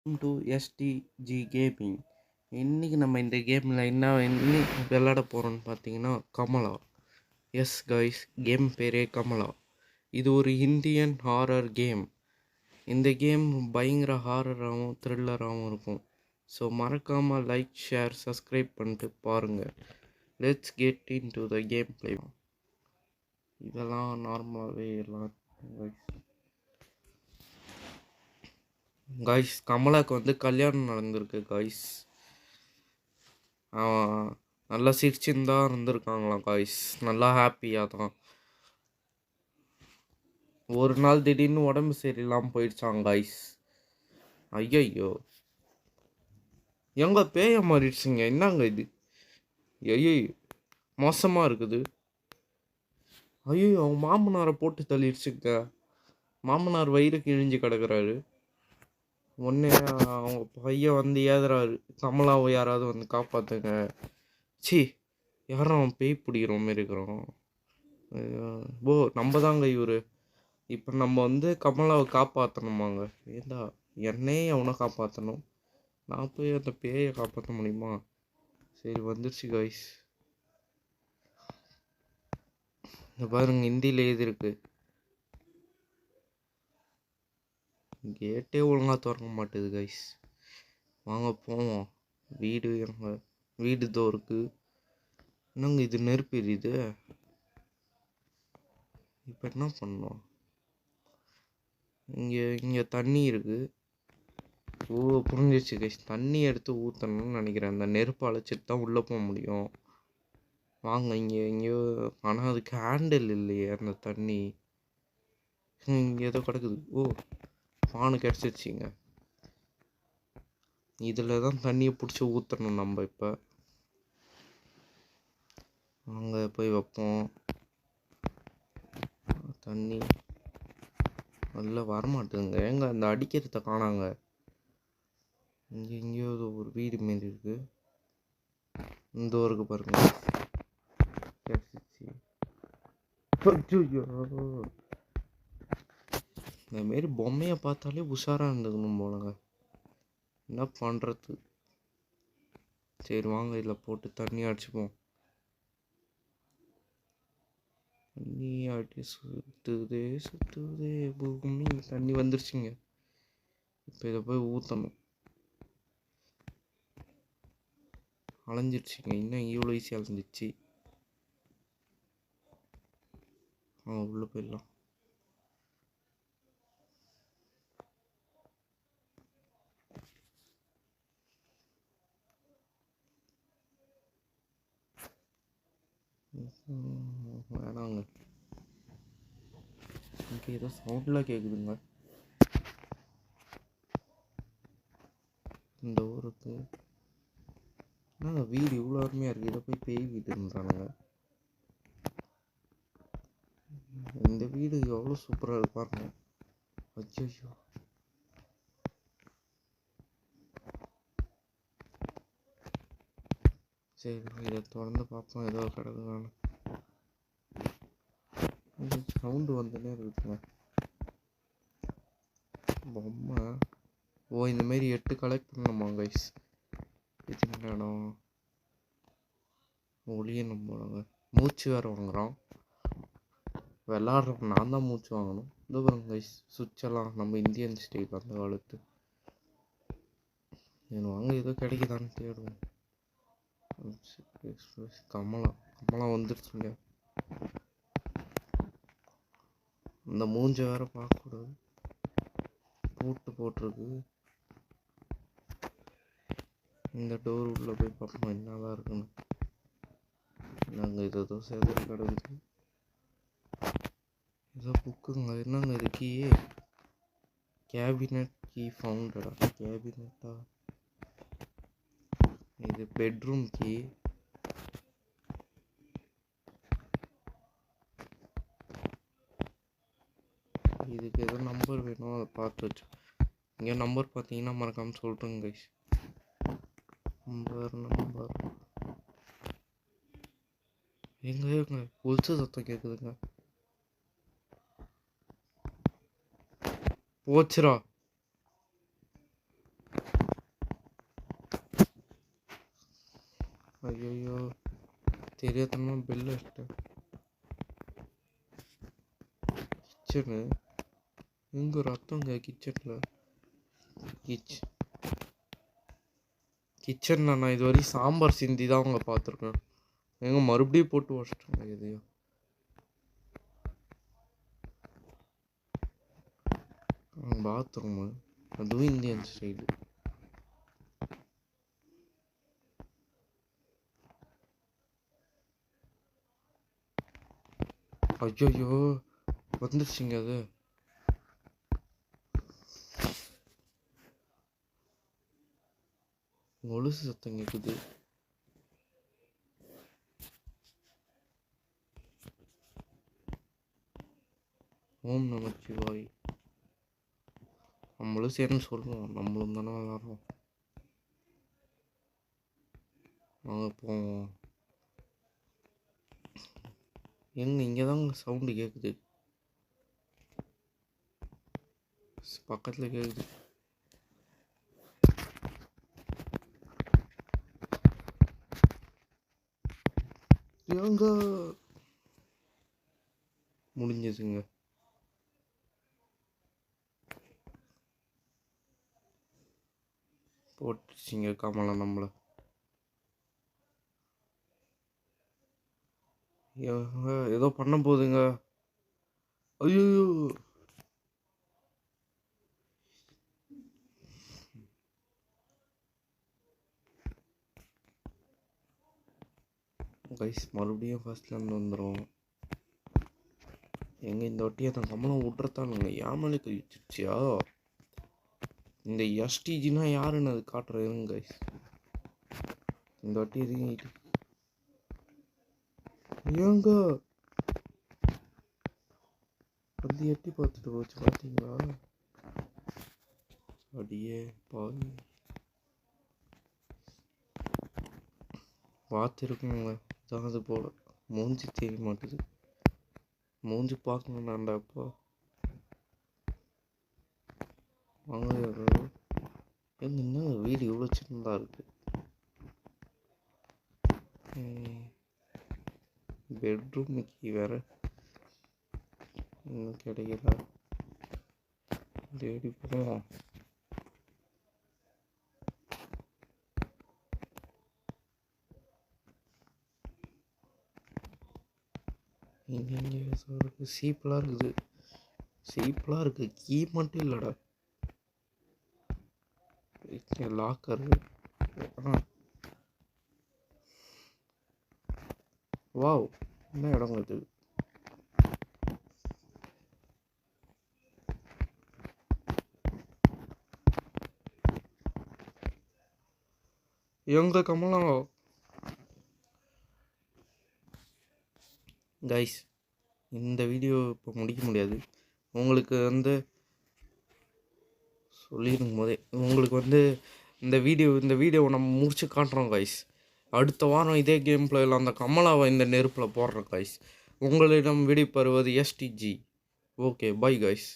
Welcome to SDG gaming. இன்றைக்கி நம்ம இந்த கேமில் என்ன விளையாட போகிறோன்னு பார்த்தீங்கன்னா கமலா. எஸ் கைஸ், கேம் பேரே கமலா. இது ஒரு இந்தியன் ஹாரர் கேம். இந்த கேம் பயங்கர ஹாரராகவும் த்ரில்லராகவும் இருக்கும். ஸோ மறக்காமல் லைக், ஷேர், சப்ஸ்கிரைப் பண்ணிட்டு பாருங்கள். Let's get in to the game play. இதெல்லாம் நார்மலாகவே எல்லாம் காய்ஸ், கமலாவுக்கு வந்து கல்யாணம் நடந்திருக்கு காய்ஸ். நல்லா சிரிச்சுன்னு தான் இருந்திருக்காங்களாம் காய்ஸ். நல்லா ஹாப்பியாக தான். ஒரு நாள் திடீர்னு உடம்பு சரியில்லாமல் போயிடுச்சாங்க காய்ஸ். ஐயோ, எங்க பேய மாறிடுச்சுங்க. என்னங்க இது? ஐயோ, மோசமாக இருக்குது. ஐயோ, அவங்க மாமனாரை போட்டு தள்ளிடுச்சுங்க. மாமனார் வயிறு கிழிஞ்சு கிடக்குறாரு. ஒன்று அவங்க பையன் வந்து ஏதுறாரு, கமலாவை யாராவது வந்து காப்பாற்றுங்க. சி, யாரும் அவன் பேய் பிடிக்கிற மாதிரி இருக்கிறோம். ஓ, நம்ம தாங்க இவர். இப்போ நம்ம வந்து கமலாவை காப்பாற்றணுமாங்க. ஏண்டா என்னையே அவனை காப்பாற்றணும், நான் போய் அந்த பேயை காப்பாற்ற முடியுமா? சரி, வந்துருச்சு காய்ஸ். இந்த பாருங்க, ஹிந்தியில் எழுதியிருக்கு. கேட்டே ஒழுங்காக திறக்க மாட்டேது கைஸ். வாங்க போவோம். வீடு தோ இருக்கு. என்னங்க இது, நெருப்பு எரியுது. இப்போ என்ன பண்ணோம்? இங்கே தண்ணி இருக்கு. ஓ, புரிஞ்சிச்சு கைஸ். தண்ணி எடுத்து ஊற்றணும்னு நினைக்கிறேன். அந்த நெருப்பு அழைச்சிட்டு தான் உள்ளே போக முடியும். வாங்க, எங்கேயோ. ஆனால் அதுக்கு ஹேண்டில் இல்லையே அந்த தண்ணி. இங்கே ஏதோ கிடக்குது. ஓ, பானு கிடச்சிருச்சிங்க. இதில் தான் தண்ணியை பிடிச்சி ஊற்றணும் நம்ம. இப்போ அங்கே போய் வைப்போம். தண்ணி நல்லா வரமாட்டேங்க. ஏங்க அந்த அடிக்கிறத காணாங்க. இங்கே எங்கேயோ ஒரு வீடு மாரி இருக்குது. இந்த ஊருக்கு பாருங்க. இந்த மாரி பொம்மையை பார்த்தாலே உஷாராக இருந்துக்கணும் போலங்க. என்ன பண்ணுறது? சரி வாங்க, இதில் போட்டு தண்ணி அடிச்சுப்போம். தண்ணி அடி சுத்துதே பூமி. தண்ணி வந்துருச்சுங்க. இப்போ இதை போய் ஊற்றணும். அலைஞ்சிருச்சுங்க. இன்னும் இவ்வளோ ஈஸியாக அலைஞ்சிச்சு. உள்ளே போயிடலாம். வேணாங்க. இங்கே ஏதோ சவுண்ட்லாம் கேட்குதுங்க. இந்த ஊருக்கு வீடு இவ்வளோ அருமையாக இருக்குது. இதை போய் பேய் வீடுன்றானுங்க. இந்த வீடு எவ்வளோ சூப்பராக இருக்கு பாருங்க. அச்சோ, சரி இதை தொடர்ந்து பார்ப்போம். ஏதோ கிடக்குதானு சவுண்டு வந்துன்னே இருக்குங்க. பொம்மை. ஓ, இந்தமாரி 8 கலெக்ட் பண்ணணுமா கைஸ்? இது இடம் ஒளியணும் போனாங்க. மூச்சு வேறு வாங்குகிறோம். விளாட்றப்ப நான் தான் மூச்சு வாங்கணும். இது பாருங்க கைஸ், சுவிட்செல்லாம் நம்ம இந்தியன் ஸ்டைல் அந்த காலத்து. எனக்கு வாங்க ஏதோ கிடைக்குதான்னு தேடுவோம். கமலா வந்துருச்சுங்க. இந்த மூஞ்ச வேற பார்க்கக்கூடாது. போட்டிருக்கு. இந்த டோர் உள்ளே போய் பார்ப்போம் என்னதான் இருக்குன்னு. நாங்கள் ஏதோ சேதரி கிடக்குது. ஏதோ புக்குங்க. என்னங்க இது? கீ. கேபினட் கீ ஃபவுண்டடா? கேபினட்டா? இது பெட்ரூம் கீ. இதுக்கு ஏதோ நம்பர் வேணும், அதை பார்த்து வச்சு. இங்கே நம்பர் பார்த்தீங்கன்னா மறக்காமல் சொல்லிட்டுங்க கைஸ். நம்பர் எங்க ஒழிச்ச சத்தம் கேட்குதுங்க. போச்சுரா. ஐயோ தெரியாதனமா பெல் அடிச்சிட்டேன். கிச்சனு எங்க ரத்தங்க கிச்சனில். கிச்சனில் நான் இது வரைக்கும் சாம்பார் சிந்தி தான் அவங்க பார்த்துருக்கேன். எங்க மறுபடியும் போட்டு வச்சிட்டாங்க எதையும். பாத்ரூமு அதுவும் இந்தியன் ஸ்டைலு. ஐயோ வந்துருச்சுங்க அது. கொலுசு சத்தம் கேட்குது. ஓம் நமச்சிவாய். நம்மளும் சேர்ந்து சொல்லுவோம், நம்மளும் தானே விளாட்றோம். வாங்க போவோம். எங்க இங்கே தாங்க சவுண்டு கேட்குது, பக்கத்தில் கேட்குது. ஏங்க முடிஞ்சதுங்க. போட்டுச்சிங்க கமலா நம்மளை. ஏதோ பண்ண போகுதுங்க. ஐயோ கைஸ் மறுபடியும் ஃபர்ஸ்ட்லேருந்து வந்துடும். எங்க இந்த வாட்டி அந்த கமலம் விட்றதானுங்க ஏமாலே கழிச்சிருச்சியா. இந்த எஸ்டிஜினா யாருன்னு அது காட்டுறேன் கைஸ். இந்த வாட்டி எதுங்க ஏங்க வந்து எட்டி பார்த்துட்டு போச்சு பார்த்தீங்களா. அடியே பாவி பார்த்துருக்குங்க தான். அது போல மூஞ்சி தெரிய மாட்டுது. மூஞ்சி பார்க்கணும் நான்டாப்பா. வாங்க எங்க இன்னும் வீடு இவ்வளோ சின்னதாக இருக்கு. பெட்ரூமுக்கு வேற இன்னும் கிடைக்கல. தேடி போவோம். இங்கே சீப்பெலாம் இருக்குது. சீப்பெலாம் இருக்குது, கீ மட்டும் இல்லைடா. லாக்கரு. வாவ் என்ன இடம் இது. எங்க கமலம் கைஸ் இந்த வீடியோ இப்போ முடிக்க முடியாது. உங்களுக்கு வந்து சொல்லிடும் போதே உங்களுக்கு இந்த வீடியோவை நம்ம முடிச்சு காட்டுறோம் கைஸ். அடுத்த வாரம் இதே கேம் பிளேயில் அந்த கமலாவை இந்த நெருப்பில் போடுறோம் கைஸ். உங்களிடம் விடைபெறுவது எஸ்டிஜி. Okay bye guys.